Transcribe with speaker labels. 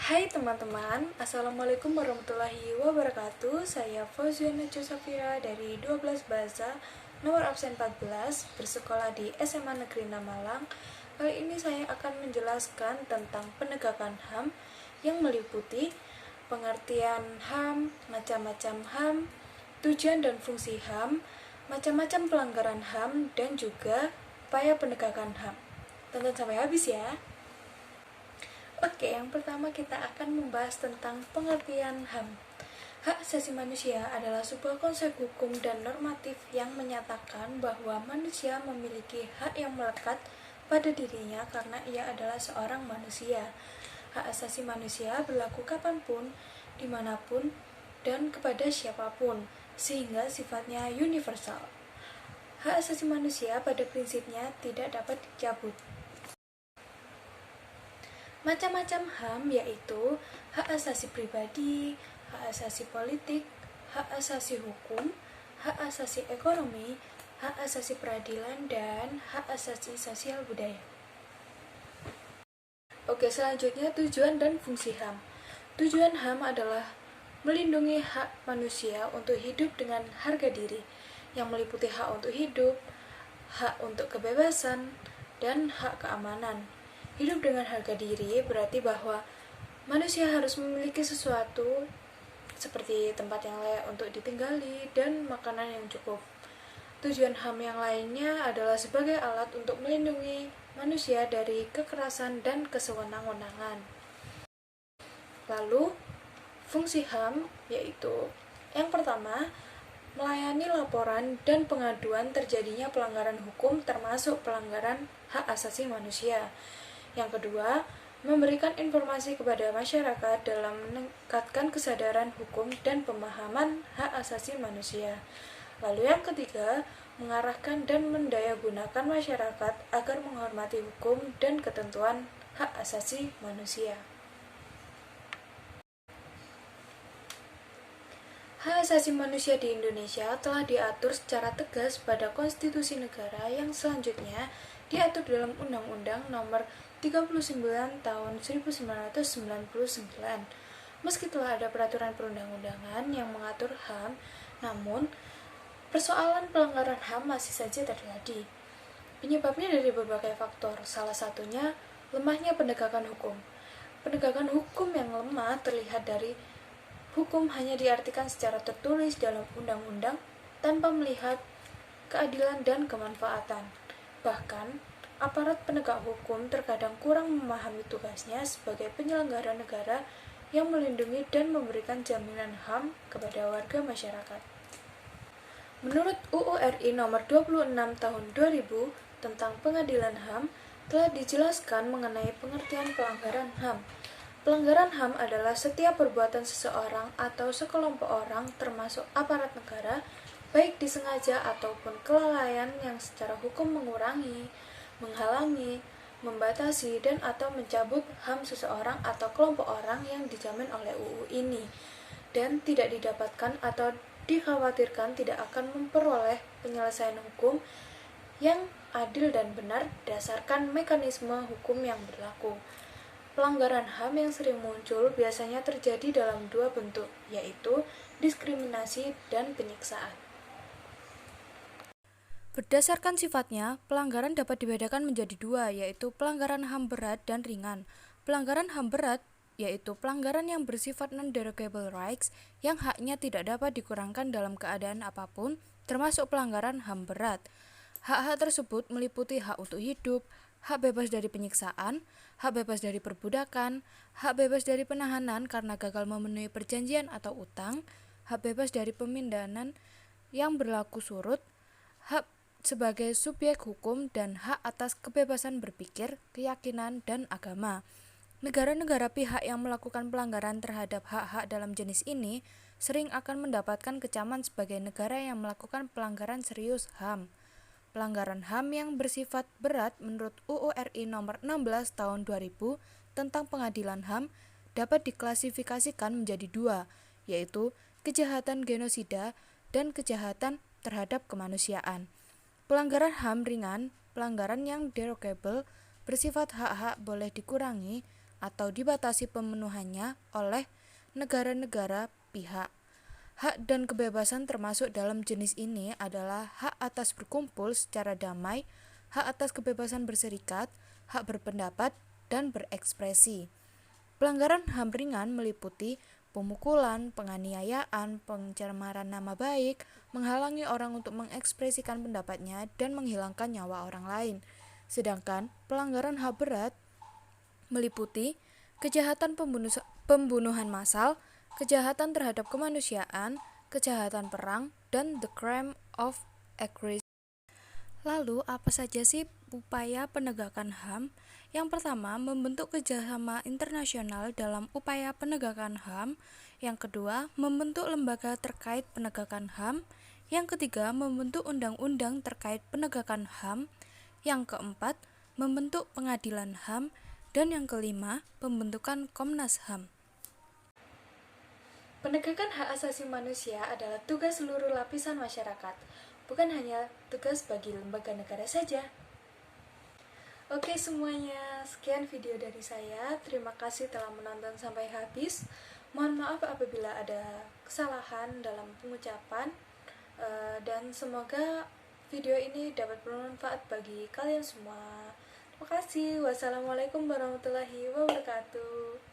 Speaker 1: Hai teman-teman, Assalamualaikum warahmatullahi wabarakatuh. Saya Fauziana Safira dari 12 Bahasa, nomor absen 14, bersekolah di SMA Negeri 6 Malang. Kali ini saya akan menjelaskan tentang penegakan HAM yang meliputi pengertian HAM, macam-macam HAM, tujuan dan fungsi HAM, macam-macam pelanggaran HAM, dan juga upaya penegakan HAM. Tonton sampai habis ya. Oke, yang pertama kita akan membahas tentang pengertian HAM. Hak asasi manusia adalah sebuah konsep hukum dan normatif yang menyatakan bahwa manusia memiliki hak yang melekat pada dirinya karena ia adalah seorang manusia. Hak asasi manusia berlaku kapanpun, dimanapun, dan kepada siapapun, sehingga sifatnya universal. Hak asasi manusia pada prinsipnya tidak dapat dicabut. Macam-macam HAM yaitu hak asasi pribadi, hak asasi politik, hak asasi hukum, hak asasi ekonomi, hak asasi peradilan, dan hak asasi sosial budaya. Oke, selanjutnya tujuan dan fungsi HAM. Tujuan HAM adalah melindungi hak manusia untuk hidup dengan harga diri, yang meliputi hak untuk hidup, hak untuk kebebasan, dan hak keamanan. Hidup dengan harga diri berarti bahwa manusia harus memiliki sesuatu seperti tempat yang layak untuk ditinggali dan makanan yang cukup. Tujuan HAM yang lainnya adalah sebagai alat untuk melindungi manusia dari kekerasan dan kesewenang-wenangan. Lalu, fungsi HAM yaitu yang pertama, melayani laporan dan pengaduan terjadinya pelanggaran hukum termasuk pelanggaran hak asasi manusia. Yang kedua, memberikan informasi kepada masyarakat dalam meningkatkan kesadaran hukum dan pemahaman hak asasi manusia. Lalu yang ketiga, mengarahkan dan mendayagunakan masyarakat agar menghormati hukum dan ketentuan hak asasi manusia. Hak asasi manusia di Indonesia telah diatur secara tegas pada konstitusi negara yang selanjutnya diatur dalam Undang-Undang Nomor 39 Tahun 1999. Meski telah ada peraturan perundang-undangan yang mengatur HAM, namun persoalan pelanggaran HAM masih saja terjadi. Penyebabnya dari berbagai faktor, salah satunya lemahnya penegakan hukum. Penegakan hukum yang lemah terlihat dari hukum hanya diartikan secara tertulis dalam undang-undang tanpa melihat keadilan dan kemanfaatan. Bahkan, aparat penegak hukum terkadang kurang memahami tugasnya sebagai penyelenggara negara yang melindungi dan memberikan jaminan HAM kepada warga masyarakat. Menurut UU RI nomor 26 tahun 2000 tentang pengadilan HAM, telah dijelaskan mengenai pengertian pelanggaran HAM. Pelanggaran HAM adalah setiap perbuatan seseorang atau sekelompok orang termasuk aparat negara, baik disengaja ataupun kelalaian yang secara hukum mengurangi, menghalangi, membatasi, dan atau mencabut HAM seseorang atau kelompok orang yang dijamin oleh UU ini, dan tidak didapatkan atau dikhawatirkan tidak akan memperoleh penyelesaian hukum yang adil dan benar berdasarkan mekanisme hukum yang berlaku. Pelanggaran HAM yang sering muncul biasanya terjadi dalam dua bentuk, yaitu diskriminasi dan penyiksaan. Berdasarkan sifatnya, pelanggaran dapat dibedakan menjadi dua, yaitu pelanggaran HAM berat dan ringan. Pelanggaran HAM berat yaitu pelanggaran yang bersifat non-derogable rights yang haknya tidak dapat dikurangkan dalam keadaan apapun, termasuk pelanggaran HAM berat. Hak-hak tersebut meliputi hak untuk hidup, hak bebas dari penyiksaan, hak bebas dari perbudakan, hak bebas dari penahanan karena gagal memenuhi perjanjian atau utang, hak bebas dari pemindahan yang berlaku surut, hak sebagai subjek hukum, dan hak atas kebebasan berpikir, keyakinan, dan agama. Negara-negara pihak yang melakukan pelanggaran terhadap hak-hak dalam jenis ini sering akan mendapatkan kecaman sebagai negara yang melakukan pelanggaran serius HAM. Pelanggaran HAM yang bersifat berat menurut UU RI nomor 16 tahun 2000 tentang pengadilan HAM dapat diklasifikasikan menjadi dua, yaitu kejahatan genosida dan kejahatan terhadap kemanusiaan. Pelanggaran HAM ringan, pelanggaran yang derogable, bersifat hak-hak boleh dikurangi,
Speaker 2: atau dibatasi pemenuhannya oleh negara-negara pihak. Hak dan kebebasan termasuk dalam jenis ini adalah hak atas berkumpul secara damai, hak atas kebebasan berserikat, hak berpendapat, dan berekspresi. Pelanggaran HAM ringan meliputi pemukulan, penganiayaan, pencemaran nama baik, menghalangi orang untuk mengekspresikan pendapatnya, dan menghilangkan nyawa orang lain. Sedangkan pelanggaran HAM berat meliputi kejahatan pembunuhan massal, kejahatan terhadap kemanusiaan, kejahatan perang, dan the crime of aggression. Lalu, apa saja sih upaya penegakan HAM? Yang pertama, membentuk kerjasama internasional dalam upaya penegakan HAM. Yang kedua, membentuk lembaga terkait penegakan HAM. Yang ketiga, membentuk undang-undang terkait penegakan HAM. Yang keempat, membentuk pengadilan HAM. Dan yang kelima, pembentukan Komnas HAM.
Speaker 1: Penegakan hak asasi manusia adalah tugas seluruh lapisan masyarakat, bukan hanya tugas bagi lembaga negara saja. Oke semuanya, sekian video dari saya. Terima kasih telah menonton sampai habis. Mohon maaf apabila ada kesalahan dalam pengucapan, dan semoga video ini dapat bermanfaat bagi kalian semua. Terima kasih. Wassalamualaikum warahmatullahi wabarakatuh.